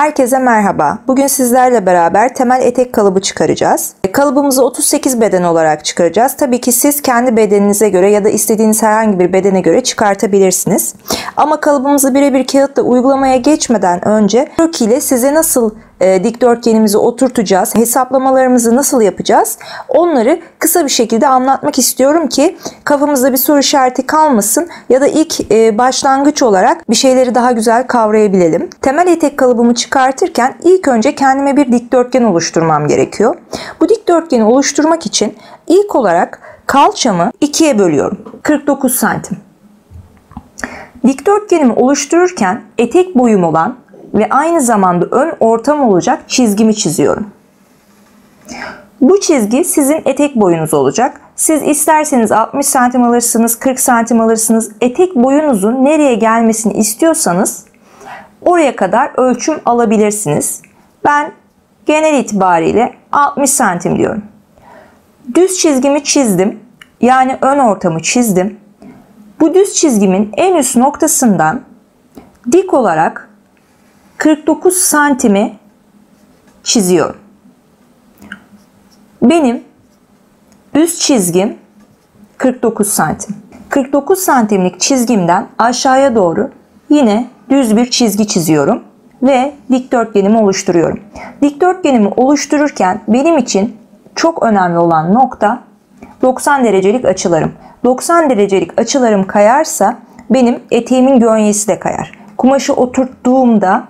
Herkese merhaba. Bugün sizlerle beraber temel etek kalıbı çıkaracağız. Kalıbımızı 38 beden olarak çıkaracağız. Tabii ki siz kendi bedeninize göre ya da istediğiniz herhangi bir bedene göre çıkartabilirsiniz. Ama kalıbımızı birebir kağıtla uygulamaya geçmeden önce kürk ile size nasıl dikdörtgenimizi oturtacağız, hesaplamalarımızı nasıl yapacağız, onları kısa bir şekilde anlatmak istiyorum ki kafamızda bir soru işareti kalmasın ya da ilk başlangıç olarak bir şeyleri daha güzel kavrayabilelim. Temel etek kalıbımı çıkartırken ilk önce kendime bir dikdörtgen oluşturmam gerekiyor. Bu dikdörtgeni oluşturmak için ilk olarak kalçamı ikiye bölüyorum. 49 santim. Dikdörtgenimi oluştururken etek boyum olan ve aynı zamanda ön ortam olacak çizgimi çiziyorum. Bu çizgi sizin etek boyunuz olacak. Siz isterseniz 60 santim alırsınız, 40 santim alırsınız. Etek boyunuzun nereye gelmesini istiyorsanız oraya kadar ölçüm alabilirsiniz. Ben genel itibariyle 60 santim diyorum. Düz çizgimi çizdim. Yani ön ortamı çizdim. Bu düz çizgimin en üst noktasından dik olarak 49 santimi çiziyorum. Benim üst çizgim 49 santim. 49 santimlik çizgimden aşağıya doğru yine düz bir çizgi çiziyorum ve dikdörtgenimi oluşturuyorum. Dikdörtgenimi oluştururken benim için çok önemli olan nokta 90 derecelik açılarım. 90 derecelik açılarım kayarsa benim eteğimin gönyesi de kayar. Kumaşı oturttuğumda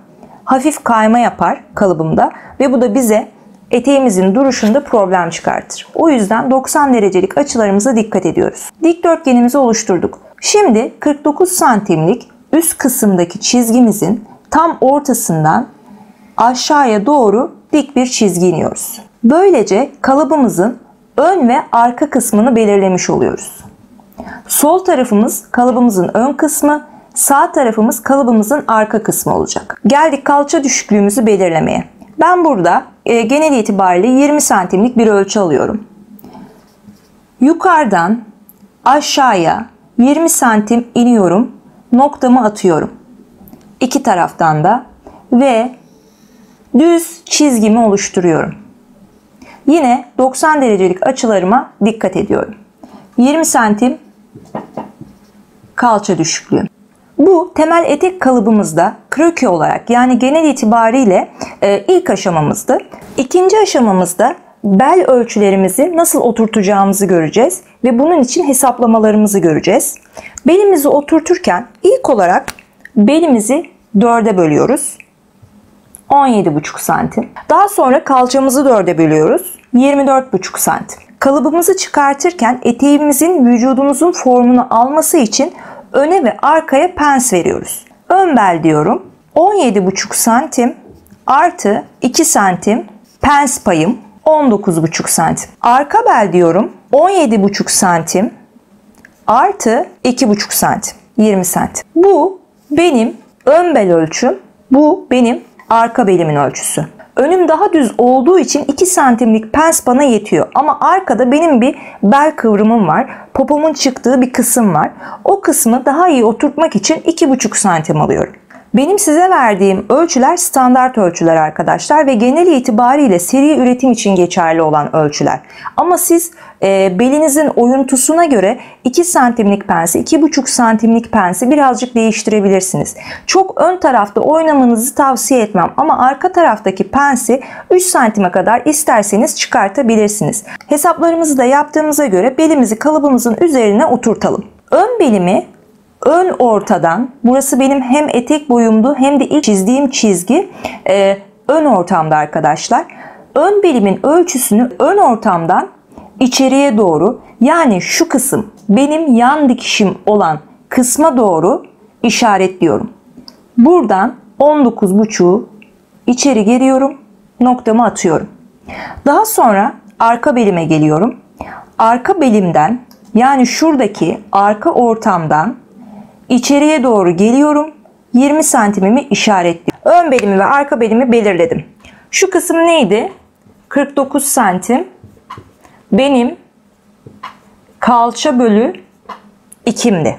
hafif kayma yapar kalıbımda ve bu da bize eteğimizin duruşunda problem çıkartır. O yüzden 90 derecelik açılarımıza dikkat ediyoruz. Dikdörtgenimizi oluşturduk. Şimdi 49 santimlik üst kısımdaki çizgimizin tam ortasından aşağıya doğru dik bir çizgi iniyoruz. Böylece kalıbımızın ön ve arka kısmını belirlemiş oluyoruz. Sol tarafımız kalıbımızın ön kısmı, sağ tarafımız kalıbımızın arka kısmı olacak. Geldik kalça düşüklüğümüzü belirlemeye. Ben burada genel itibariyle 20 santimlik bir ölçü alıyorum. Yukarıdan aşağıya 20 santim iniyorum. Noktamı atıyorum. İki taraftan da ve düz çizgimi oluşturuyorum. Yine 90 derecelik açılarıma dikkat ediyorum. 20 santim kalça düşüklüğü. Bu temel etek kalıbımızda kroki olarak yani genel itibariyle ilk aşamamızdı. İkinci aşamamızda bel ölçülerimizi nasıl oturtacağımızı göreceğiz ve bunun için hesaplamalarımızı göreceğiz. Belimizi oturturken ilk olarak belimizi 4'e bölüyoruz. 17,5 santim. Daha sonra kalçamızı 4'e bölüyoruz. 24,5 santim. Kalıbımızı çıkartırken eteğimizin vücudumuzun formunu alması için öne ve arkaya pens veriyoruz. Ön bel diyorum. 17,5 santim artı 2 santim pens payım 19,5 santim. Arka bel diyorum. 17,5 santim artı 2,5 santim. 20 santim. Bu benim ön bel ölçüm. Bu benim arka belimin ölçüsü. Önüm daha düz olduğu için 2 santimlik pens bana yetiyor. Ama arkada benim bir bel kıvrımım var. Popomun çıktığı bir kısım var. O kısmı daha iyi oturtmak için 2,5 santim alıyorum. Benim size verdiğim ölçüler standart ölçüler arkadaşlar ve genel itibariyle seri üretim için geçerli olan ölçüler. Ama siz belinizin oyuntusuna göre 2 santimlik pensi, 2,5 santimlik pensi birazcık değiştirebilirsiniz. Çok ön tarafta oynamanızı tavsiye etmem ama arka taraftaki pensi 3 santime kadar isterseniz çıkartabilirsiniz. Hesaplarımızı da yaptığımıza göre belimizi kalıbımızın üzerine oturtalım. Ön belimi ön ortadan, burası benim hem etek boyumdu hem de ilk çizdiğim çizgi ön ortamda arkadaşlar. Ön belimin ölçüsünü ön ortamdan içeriye doğru yani şu kısım benim yan dikişim olan kısma doğru işaretliyorum. Buradan 19,5'u içeri geliyorum, noktamı atıyorum. Daha sonra arka belime geliyorum. Arka belimden yani şuradaki arka ortamdan İçeriye doğru geliyorum. 20 santimimi işaretliyorum. Ön belimi ve arka belimi belirledim. Şu kısım neydi? 49 santim. Benim kalça bölü 2'imdi.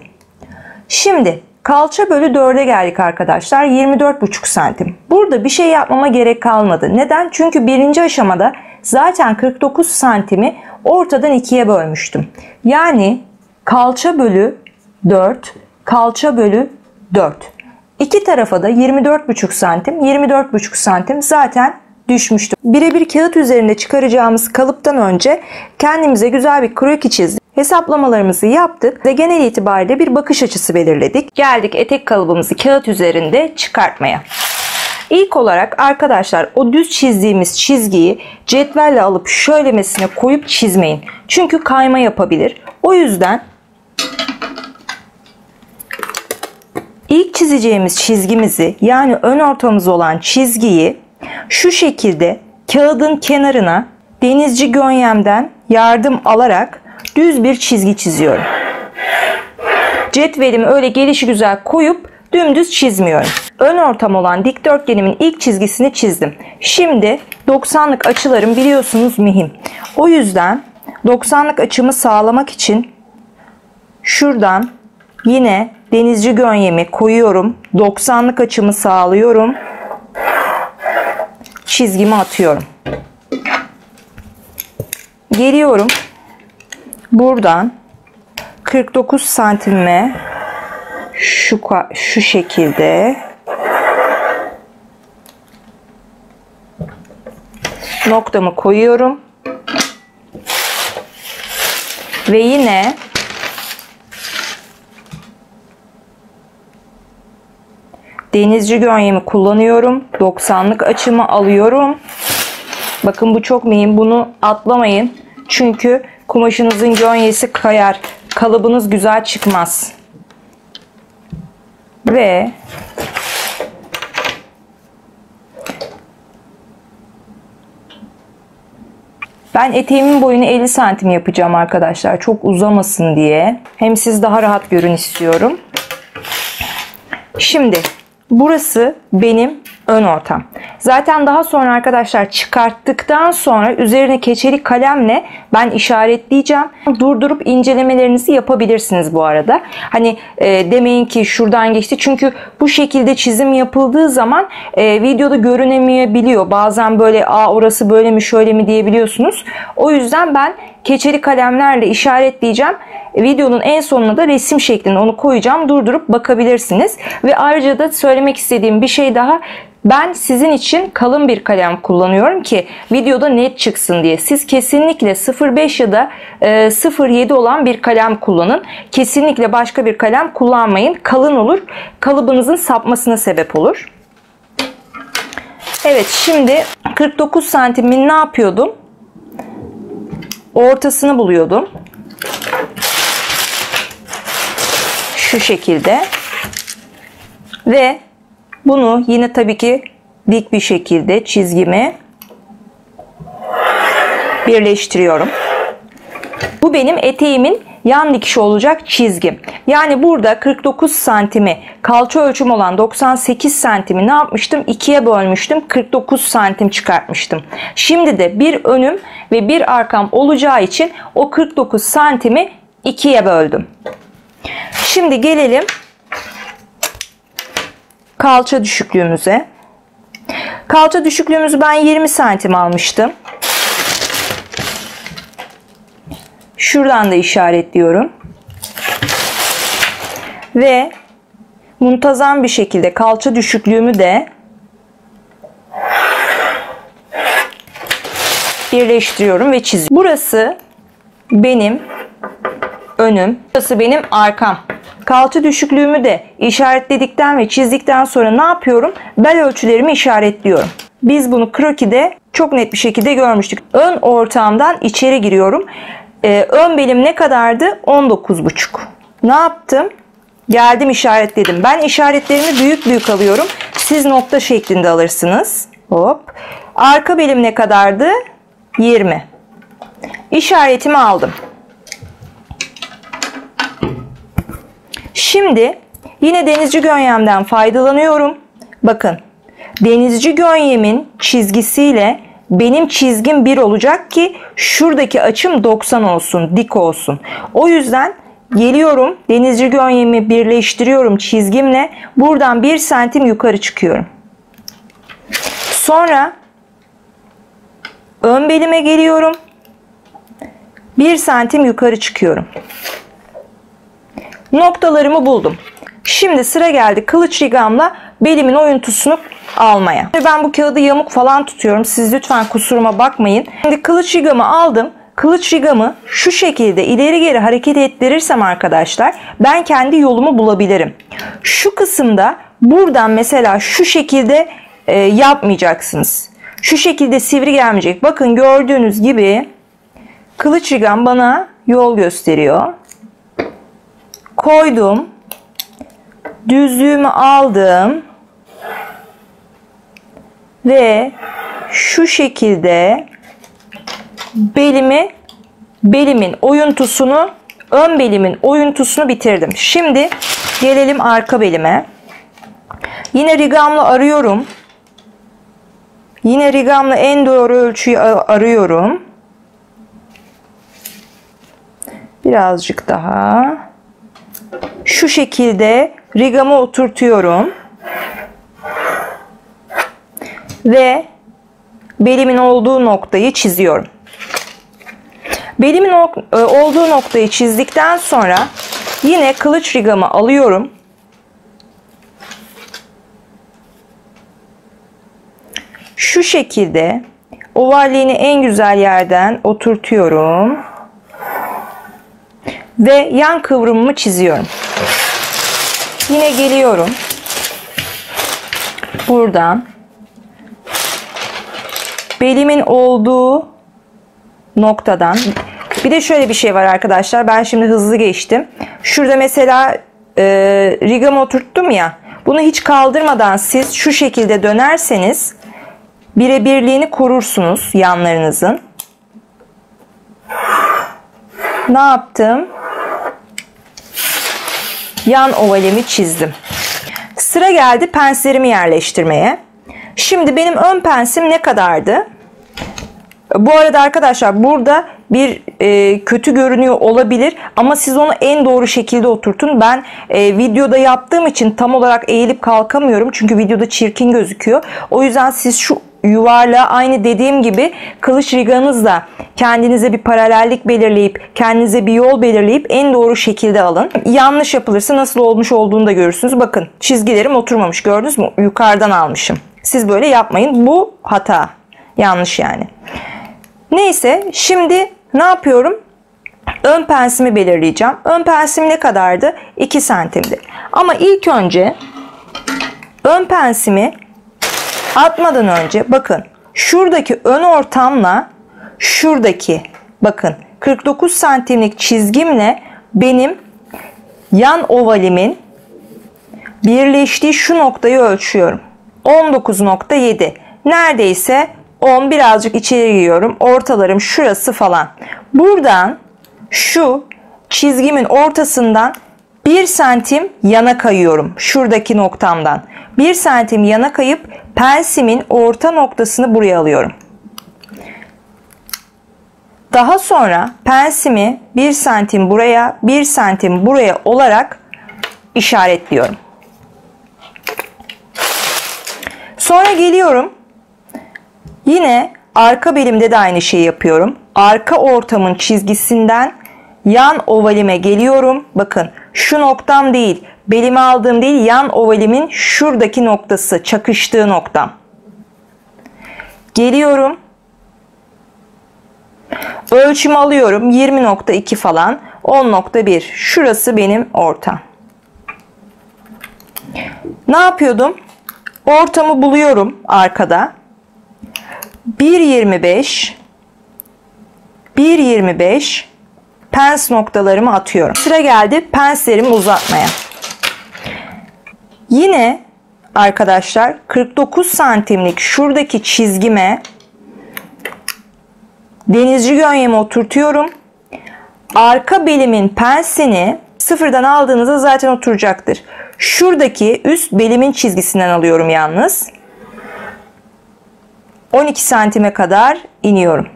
Şimdi Kalça bölü 4'e geldik arkadaşlar. 24,5 santim. Burada bir şey yapmama gerek kalmadı. Neden? Çünkü birinci aşamada zaten 49 santimi ortadan ikiye bölmüştüm. Yani kalça bölü 4, kalça bölü 4. İki tarafa da 24,5 santim, 24,5 santim zaten düşmüştü. Birebir kağıt üzerinde çıkaracağımız kalıptan önce kendimize güzel bir kroki çizdik. Hesaplamalarımızı yaptık ve genel itibariyle bir bakış açısı belirledik. Geldik etek kalıbımızı kağıt üzerinde çıkartmaya. İlk olarak arkadaşlar o düz çizdiğimiz çizgiyi cetvelle alıp şöylemesine koyup çizmeyin. Çünkü kayma yapabilir. O yüzden ilk çizeceğimiz çizgimizi, yani ön ortamız olan çizgiyi şu şekilde kağıdın kenarına denizci gönyemden yardım alarak düz bir çizgi çiziyorum. Cetvelimi öyle gelişigüzel koyup dümdüz çizmiyorum. Ön ortam olan dikdörtgenimin ilk çizgisini çizdim. Şimdi 90'lık açılarım biliyorsunuz mühim. O yüzden 90'lık açımı sağlamak için şuradan yine denizci gönyemi koyuyorum. 90'lık açımı sağlıyorum. Çizgimi atıyorum. Geliyorum. Buradan 49 santime şu şekilde noktamı koyuyorum. Ve yine denizci gönyemi kullanıyorum. 90'lık açımı alıyorum. Bakın bu çok mühim. Bunu atlamayın. Çünkü kumaşınızın gönyesi kayar. Kalıbınız güzel çıkmaz. Ve ben eteğimin boyunu 50 santim yapacağım arkadaşlar. Çok uzamasın diye. Hem siz daha rahat görün istiyorum. Şimdi burası benim ön ortam. Zaten daha sonra arkadaşlar çıkarttıktan sonra üzerine keçeli kalemle ben işaretleyeceğim. Durdurup incelemelerinizi yapabilirsiniz bu arada. Hani demeyin ki şuradan geçti. Çünkü bu şekilde çizim yapıldığı zaman videoda görünemeyebiliyor. Bazen böyle orası böyle mi şöyle mi diyebiliyorsunuz. O yüzden ben keçeli kalemlerle işaretleyeceğim. Videonun en sonuna da resim şeklinde onu koyacağım. Durdurup bakabilirsiniz. Ve ayrıca da söylemek istediğim bir şey daha. Ben sizin için kalın bir kalem kullanıyorum ki videoda net çıksın diye. Siz kesinlikle 0.5 ya da 0.7 olan bir kalem kullanın. Kesinlikle başka bir kalem kullanmayın. Kalın olur. Kalıbınızın sapmasına sebep olur. Evet, şimdi 49 santimin ne yapıyordum? Ortasını buluyordum. Şu şekilde. Ve bunu yine tabii ki dik bir şekilde çizgimi birleştiriyorum. Bu benim eteğimin yan dikişi olacak çizgim. Yani burada 49 santimi kalça ölçüm olan 98 santimi ne yapmıştım? 2'ye bölmüştüm. 49 santim çıkartmıştım. Şimdi de bir önüm ve bir arkam olacağı için o 49 santimi 2'ye böldüm. Şimdi gelelim kalça düşüklüğümüze. Kalça düşüklüğümüzü ben 20 santim almıştım. Şuradan da işaretliyorum. Ve muntazam bir şekilde kalça düşüklüğümü de birleştiriyorum ve çiziyorum. Burası benim önüm, burası benim arkam. Kalça düşüklüğümü de işaretledikten ve çizdikten sonra ne yapıyorum? Bel ölçülerimi işaretliyorum. Biz bunu krokide çok net bir şekilde görmüştük. Ön ortamdan içeri giriyorum. Ön belim ne kadardı? 19,5. Ne yaptım? Geldim, işaretledim. Ben işaretlerimi büyük büyük alıyorum. Siz nokta şeklinde alırsınız. Hop. Arka belim ne kadardı? 20. İşaretimi aldım. Şimdi yine denizci gönyemden faydalanıyorum. Bakın, denizci gönyemin çizgisiyle benim çizgim 1 olacak ki şuradaki açım 90 olsun, dik olsun. O yüzden Geliyorum. Denizci gönyemi birleştiriyorum çizgimle. Buradan 1 santim yukarı çıkıyorum. Sonra ön belime geliyorum. 1 santim yukarı çıkıyorum. Noktalarımı buldum. Şimdi sıra geldi kılıç rigamla belimin oyuntusunu almaya. Ben bu kağıdı yamuk falan tutuyorum. Siz lütfen kusuruma bakmayın. Şimdi kılıç rigamı aldım. Kılıç rigamı şu şekilde ileri geri hareket ettirirsem arkadaşlar ben kendi yolumu bulabilirim. Şu kısımda buradan mesela şu şekilde yapmayacaksınız. Şu şekilde sivri gelmeyecek. Bakın gördüğünüz gibi kılıç rigam bana yol gösteriyor. Koydum. Düzlüğümü aldım. Ve şu şekilde belimin oyuntusunu, ön belimin oyuntusunu bitirdim. Şimdi gelelim arka belime. Yine rigamla arıyorum. Yine rigamla en doğru ölçüyü arıyorum. Birazcık daha. Şu şekilde rigamı oturtuyorum. Ve belimin olduğu noktayı çiziyorum. Belimin olduğu noktayı çizdikten sonra yine kılıç rigamı alıyorum. Şu şekilde ovalliğini en güzel yerden oturtuyorum. Ve yan kıvrımımı çiziyorum. Yine geliyorum. Buradan belimin olduğu noktadan, bir de şöyle bir şey var arkadaşlar, ben şimdi hızlı geçtim. Şurada mesela rigamı oturttum ya, bunu hiç kaldırmadan siz şu şekilde dönerseniz birebirliğini korursunuz yanlarınızın. Ne yaptım? Yan ovalimi çizdim. Sıra geldi penslerimi yerleştirmeye. Şimdi benim ön pensim ne kadardı? Bu arada arkadaşlar burada bir kötü görünüyor olabilir ama siz onu en doğru şekilde oturtun. Ben videoda yaptığım için tam olarak eğilip kalkamıyorum çünkü videoda çirkin gözüküyor. O yüzden siz şu yuvarlağı aynı dediğim gibi kılıç riganızla kendinize bir paralellik belirleyip kendinize bir yol belirleyip en doğru şekilde alın. Yanlış yapılırsa nasıl olmuş olduğunu da görürsünüz. Bakın çizgilerim oturmamış, gördünüz mü? Yukarıdan almışım. Siz böyle yapmayın. Bu hata. Yanlış yani. Neyse şimdi ne yapıyorum? Ön pensimi belirleyeceğim. Ön pensim ne kadardı? 2 santimdi. Ama ilk önce ön pensimi atmadan önce bakın şuradaki ön ortamla şuradaki bakın 49 santimlik çizgimle benim yan ovalimin birleştiği şu noktayı ölçüyorum. 19.7. Neredeyse 10, birazcık içeri giriyorum. Ortalarım şurası falan. Buradan şu çizgimin ortasından 1 santim yana kayıyorum. Şuradaki noktamdan. 1 santim yana kayıp pensimin orta noktasını buraya alıyorum. Daha sonra pensimi 1 santim buraya, 1 santim buraya olarak işaretliyorum. Sonra geliyorum. Yine arka belimde de aynı şeyi yapıyorum. Arka ortamın çizgisinden yan ovalime geliyorum. Bakın şu noktam değil, belime aldığım değil, yan ovalimin şuradaki noktası, çakıştığı noktam. Geliyorum. Ölçümü alıyorum. 20.2 falan. 10.1. Şurası benim ortam. Ne yapıyordum? Ortamı buluyorum arkada. 1.25 pens noktalarımı atıyorum. Sıra geldi penslerimi uzatmaya. Yine arkadaşlar 49 santimlik şuradaki çizgime denizci gönyemi oturtuyorum. Arka belimin pensini sıfırdan aldığınızda zaten oturacaktır. Şuradaki üst belimin çizgisinden alıyorum yalnız. 12 santime kadar iniyorum.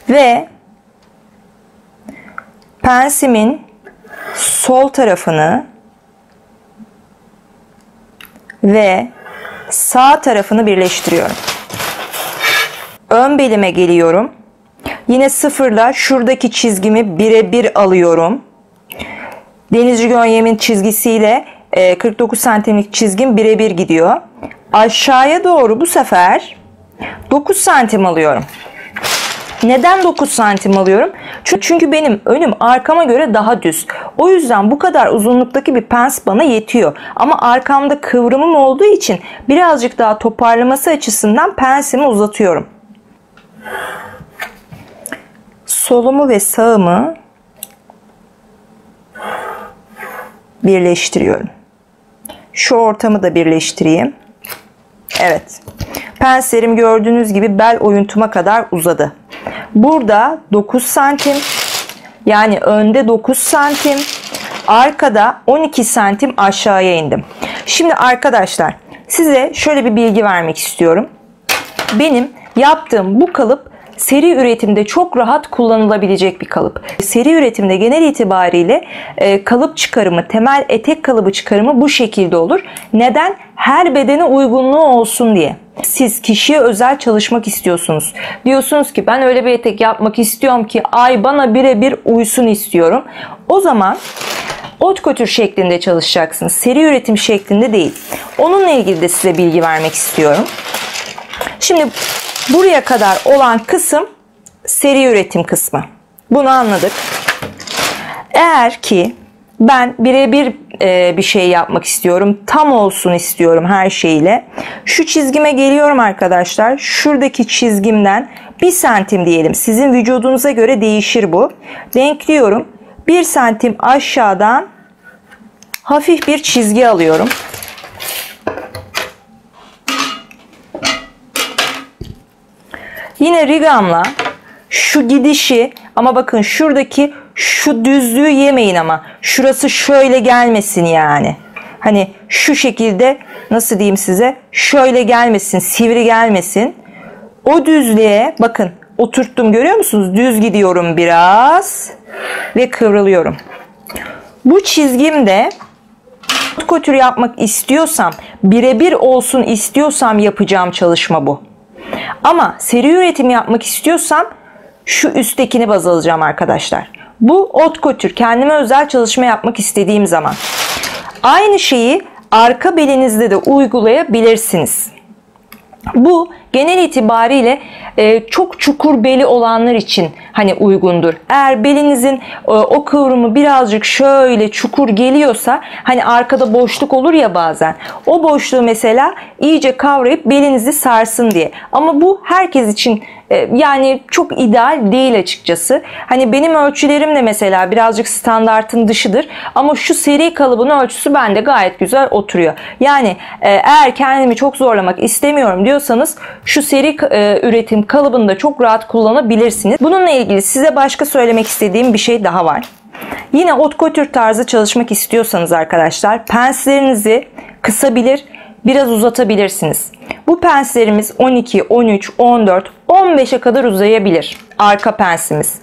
Ve pensimin sol tarafını ve sağ tarafını birleştiriyorum. Ön belime geliyorum. Yine sıfırla şuradaki çizgimi birebir alıyorum. Denizci Gönyemin çizgisiyle 49 santimlik çizgim birebir gidiyor. Aşağıya doğru bu sefer 9 santim alıyorum. Neden 9 santim alıyorum? Çünkü benim önüm arkama göre daha düz. O yüzden bu kadar uzunluktaki bir pens bana yetiyor. Ama arkamda kıvrımım olduğu için birazcık daha toparlaması açısından pensimi uzatıyorum. Solumu ve sağımı birleştiriyorum. Şu ortamı da birleştireyim. Evet. Penslerim gördüğünüz gibi bel oyuntuma kadar uzadı. Burada 9 santim, yani önde 9 santim, arkada 12 santim aşağıya indim. Şimdi arkadaşlar size şöyle bir bilgi vermek istiyorum. Benim yaptığım bu kalıp seri üretimde çok rahat kullanılabilecek bir kalıp. Seri üretimde genel itibariyle kalıp çıkarımı, temel etek kalıbı çıkarımı bu şekilde olur. Neden? Her bedene uygunluğu olsun diye. Siz kişiye özel çalışmak istiyorsunuz. Diyorsunuz ki ben öyle bir etek yapmak istiyorum ki ay bana birebir uysun istiyorum. O zaman haute couture şeklinde çalışacaksınız. Seri üretim şeklinde değil. Onunla ilgili de size bilgi vermek istiyorum. Şimdi buraya kadar olan kısım seri üretim kısmı. Bunu anladık. Eğer ki ben birebir bir şey yapmak istiyorum, tam olsun istiyorum her şeyle. Şu çizgime geliyorum arkadaşlar. Şuradaki çizgimden 1 santim diyelim. Sizin vücudunuza göre değişir bu. Denkliyorum. 1 santim aşağıdan hafif bir çizgi alıyorum. Yine rigamla şu gidişi, ama bakın şuradaki şu düzlüğü yemeyin ama şurası şöyle gelmesin yani. Hani şu şekilde, nasıl diyeyim size, şöyle gelmesin, sivri gelmesin. O düzlüğe bakın oturttum, görüyor musunuz? Düz gidiyorum biraz ve kıvrılıyorum. Bu çizgimde haute couture yapmak istiyorsam, birebir olsun istiyorsam yapacağım çalışma bu. Ama seri üretim yapmak istiyorsam şu üsttekini baz alacağım arkadaşlar. Bu haute couture, kendime özel çalışma yapmak istediğim zaman. Aynı şeyi arka belinizde de uygulayabilirsiniz. Bu genel itibariyle çok çukur beli olanlar için hani uygundur. Eğer belinizin o kıvrımı birazcık şöyle çukur geliyorsa, hani arkada boşluk olur ya bazen. O boşluğu mesela iyice kavrayıp belinizi sarsın diye. Ama bu herkes için yani çok ideal değil açıkçası. Hani benim ölçülerim de mesela birazcık standartın dışıdır. Ama şu seri kalıbın ölçüsü bende gayet güzel oturuyor. Yani eğer kendimi çok zorlamak istemiyorum diyorsanız şu seri üretim kalıbını da çok rahat kullanabilirsiniz. Bununla ilgili size başka söylemek istediğim bir şey daha var. Yine haute couture tarzı çalışmak istiyorsanız arkadaşlar, penslerinizi kısabilir, biraz uzatabilirsiniz. Bu penslerimiz 12, 13, 14, 15'e kadar uzayabilir. Arka pensimiz.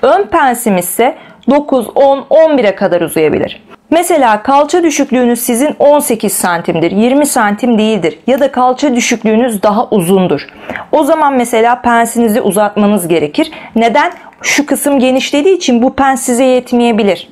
Ön pensimiz ise 9, 10, 11'e kadar uzayabilir. Mesela kalça düşüklüğünüz sizin 18 santimdir, 20 santim değildir ya da kalça düşüklüğünüz daha uzundur. O zaman mesela pensinizi uzatmanız gerekir. Neden? Şu kısım genişlediği için bu pens size yetmeyebilir.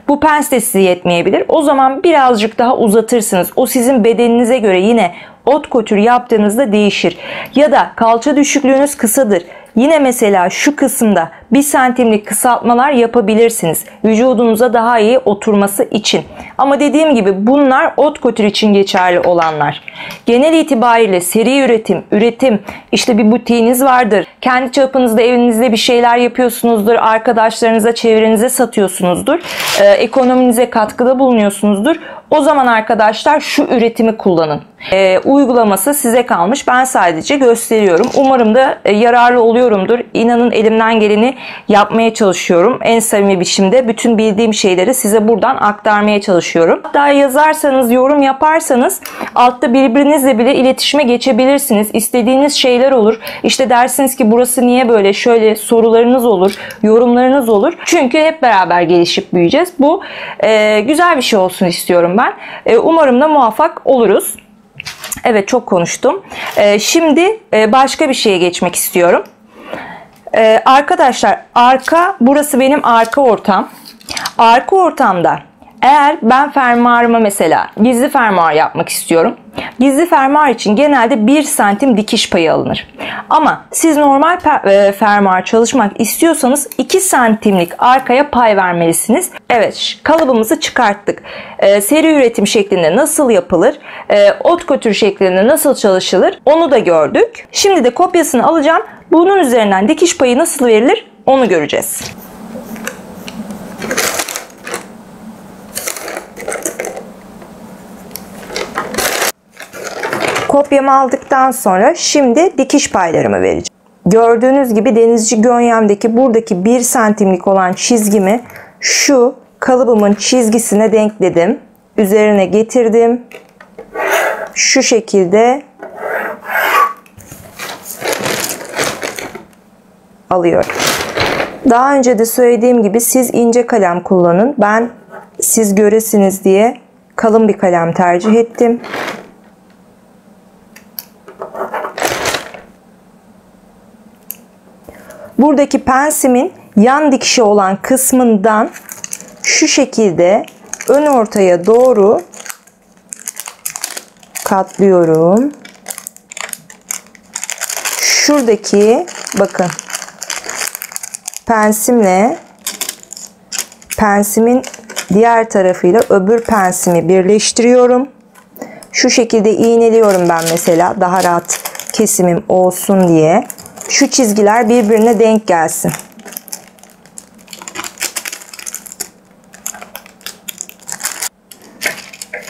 Bu pens de size yetmeyebilir. O zaman birazcık daha uzatırsınız. O sizin bedeninize göre yine haute couture yaptığınızda değişir. Ya da kalça düşüklüğünüz kısadır. Yine mesela şu kısımda 1 santimlik kısaltmalar yapabilirsiniz. Vücudunuza daha iyi oturması için. Ama dediğim gibi bunlar haute couture için geçerli olanlar. Genel itibariyle seri üretim, işte bir butiğiniz vardır. Kendi çapınızda evinizde bir şeyler yapıyorsunuzdur. Arkadaşlarınıza, çevrenize satıyorsunuzdur. Ekonominize katkıda bulunuyorsunuzdur. O zaman arkadaşlar şu üretimi kullanın. Uygulaması size kalmış. Ben sadece gösteriyorum. Umarım da yararlı oluyorumdur. İnanın elimden geleni yapmaya çalışıyorum. En samimi biçimde bütün bildiğim şeyleri size buradan aktarmaya çalışıyorum. Hatta yazarsanız, yorum yaparsanız altta birbirinizle bile iletişime geçebilirsiniz. İstediğiniz şeyler olur. İşte dersiniz ki burası niye böyle, şöyle sorularınız olur, yorumlarınız olur. Çünkü hep beraber gelişip büyüyeceğiz. Bu güzel bir şey olsun istiyorum ben. Umarım da muvaffak oluruz. Evet, çok konuştum. Şimdi başka bir şeye geçmek istiyorum. Arkadaşlar, burası benim arka ortam. Arka ortamda eğer ben fermuarıma mesela gizli fermuar yapmak istiyorum. Gizli fermuar için genelde 1 santim dikiş payı alınır. Ama siz normal fermuar çalışmak istiyorsanız 2 santimlik arkaya pay vermelisiniz. Evet, kalıbımızı çıkarttık. Seri üretim şeklinde nasıl yapılır, haute couture şeklinde nasıl çalışılır onu da gördük. Şimdi de kopyasını alacağım. Bunun üzerinden dikiş payı nasıl verilir onu göreceğiz. Kopyamı aldıktan sonra şimdi dikiş paylarımı vereceğim. Gördüğünüz gibi denizci gönyemdeki buradaki 1 santimlik olan çizgimi şu kalıbımın çizgisine denkledim. Üzerine getirdim. Şu şekilde alıyorum. Daha önce de söylediğim gibi siz ince kalem kullanın. Ben siz göresiniz diye kalın bir kalem tercih ettim. Buradaki pensimin yan dikişi olan kısmından şu şekilde ön ortaya doğru katlıyorum. Şuradaki bakın pensimle pensimin diğer tarafıyla öbür pensimi birleştiriyorum. Şu şekilde iğneliyorum ben mesela, daha rahat kesimim olsun diye. Şu çizgiler birbirine denk gelsin.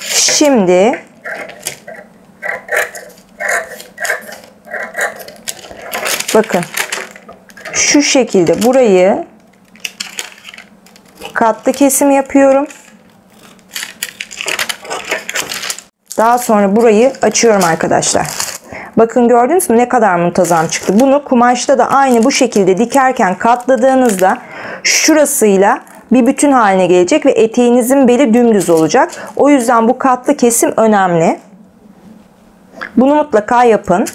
Şimdi bakın şu şekilde burayı katlı kesim yapıyorum. Daha sonra burayı açıyorum arkadaşlar. Bakın gördünüz mü ne kadar muntazam çıktı. Bunu kumaşta da aynı bu şekilde dikerken katladığınızda şurasıyla bir bütün haline gelecek ve eteğinizin beli dümdüz olacak. O yüzden bu katlı kesim önemli. Bunu mutlaka yapın.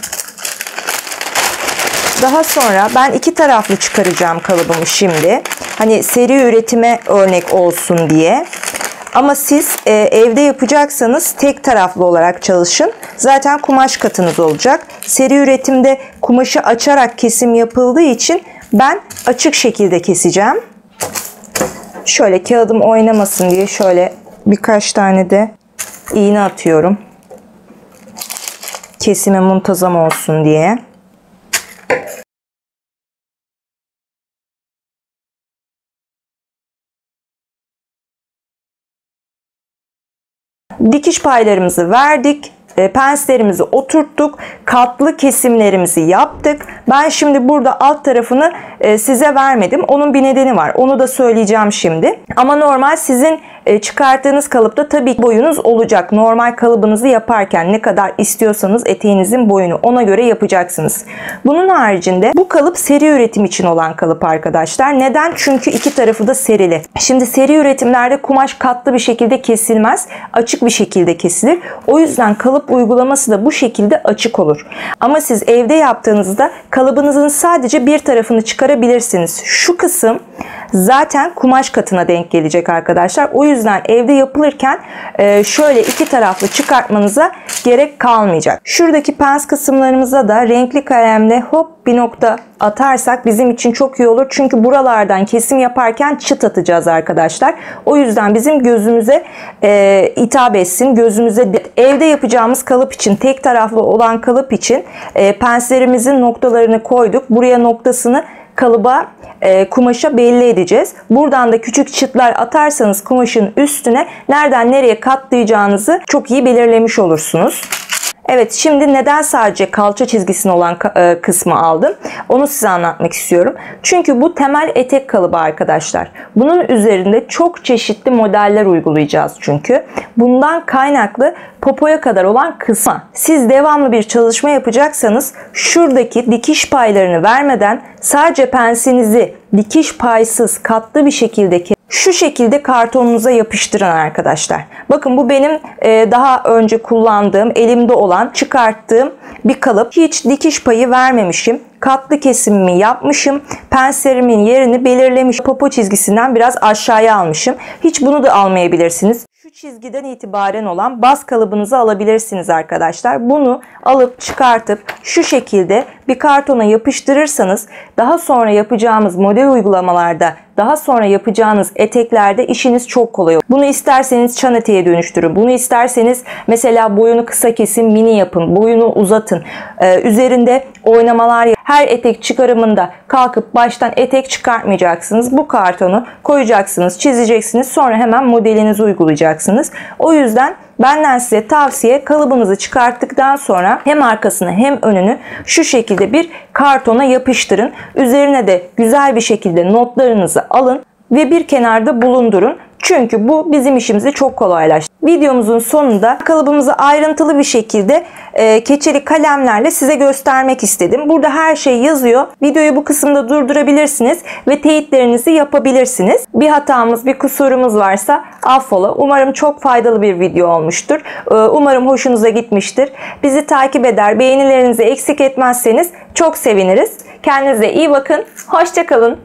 Daha sonra ben 2 taraflı çıkaracağım kalıbımı şimdi. Hani seri üretime örnek olsun diye. Ama siz evde yapacaksanız tek taraflı olarak çalışın. Zaten kumaş katınız olacak. Seri üretimde kumaşı açarak kesim yapıldığı için ben açık şekilde keseceğim. Şöyle kağıdım oynamasın diye şöyle birkaç tane de iğne atıyorum. Kesime muntazam olsun diye. Dikiş paylarımızı verdik. Penslerimizi oturttuk. Katlı kesimlerimizi yaptık. Ben şimdi burada alt tarafını size vermedim. Onun bir nedeni var. Onu da söyleyeceğim şimdi. Ama normal sizin çıkarttığınız kalıpta tabii boyunuz olacak. Normal kalıbınızı yaparken ne kadar istiyorsanız eteğinizin boyunu ona göre yapacaksınız. Bunun haricinde bu kalıp seri üretim için olan kalıp arkadaşlar. Neden? Çünkü 2 tarafı da serili. Şimdi seri üretimlerde kumaş katlı bir şekilde kesilmez. Açık bir şekilde kesilir. O yüzden kalıp uygulaması da bu şekilde açık olur. Ama siz evde yaptığınızda kalıbınızın sadece bir tarafını çıkarabilirsiniz. Şu kısım zaten kumaş katına denk gelecek arkadaşlar. O yüzden evde yapılırken şöyle 2 taraflı çıkartmanıza gerek kalmayacak. Şuradaki pens kısımlarımıza da renkli kalemle hop bir nokta atarsak bizim için çok iyi olur. Çünkü buralardan kesim yaparken çıt atacağız arkadaşlar. O yüzden bizim gözümüze hitap etsin. Gözümüze evde yapacağımız kalıp için, tek taraflı olan kalıp için penslerimizin noktalarını koyduk. Buraya noktasını kalıba, kumaşa belli edeceğiz. Buradan da küçük çıtlar atarsanız kumaşın üstüne nereden nereye katlayacağınızı çok iyi belirlemiş olursunuz. Evet, şimdi neden sadece kalça çizgisine olan kısmı aldım? Onu size anlatmak istiyorum. Çünkü bu temel etek kalıbı arkadaşlar. Bunun üzerinde çok çeşitli modeller uygulayacağız çünkü. Bundan kaynaklı popoya kadar olan kısma. Siz devamlı bir çalışma yapacaksanız şuradaki dikiş paylarını vermeden sadece pensinizi dikiş paysız katlı bir şekilde şu şekilde kartonunuza yapıştırın arkadaşlar. Bakın bu benim daha önce kullandığım, elimde olan, çıkarttığım bir kalıp. Hiç dikiş payı vermemişim. Katlı kesimimi yapmışım. Penslerimin yerini belirlemiş. Popo çizgisinden biraz aşağıya almışım. Hiç bunu da almayabilirsiniz. Şu çizgiden itibaren olan baz kalıbınızı alabilirsiniz arkadaşlar. Bunu alıp çıkartıp şu şekilde bir kartona yapıştırırsanız daha sonra yapacağımız model uygulamalarda, daha sonra yapacağınız eteklerde işiniz çok kolay olur. Bunu isterseniz çan eteğe dönüştürün. Bunu isterseniz mesela boyunu kısa kesin, mini yapın. Boyunu uzatın. Üzerinde oynamalar yapın. Her etek çıkarımında kalkıp baştan etek çıkartmayacaksınız. Bu kartonu koyacaksınız, çizeceksiniz. Sonra hemen modelinizi uygulayacaksınız. O yüzden benden size tavsiye, kalıbınızı çıkarttıktan sonra hem arkasını hem önünü şu şekilde bir kartona yapıştırın. Üzerine de güzel bir şekilde notlarınızı alın ve bir kenarda bulundurun. Çünkü bu bizim işimizi çok kolaylaştırır. Videomuzun sonunda kalıbımızı ayrıntılı bir şekilde keçeli kalemlerle size göstermek istedim. Burada her şey yazıyor. Videoyu bu kısımda durdurabilirsiniz ve teyitlerinizi yapabilirsiniz. Bir hatamız, bir kusurumuz varsa affola. Umarım çok faydalı bir video olmuştur. Umarım hoşunuza gitmiştir. Bizi takip eder, beğenilerinizi eksik etmezseniz çok seviniriz. Kendinize iyi bakın. Hoşça kalın.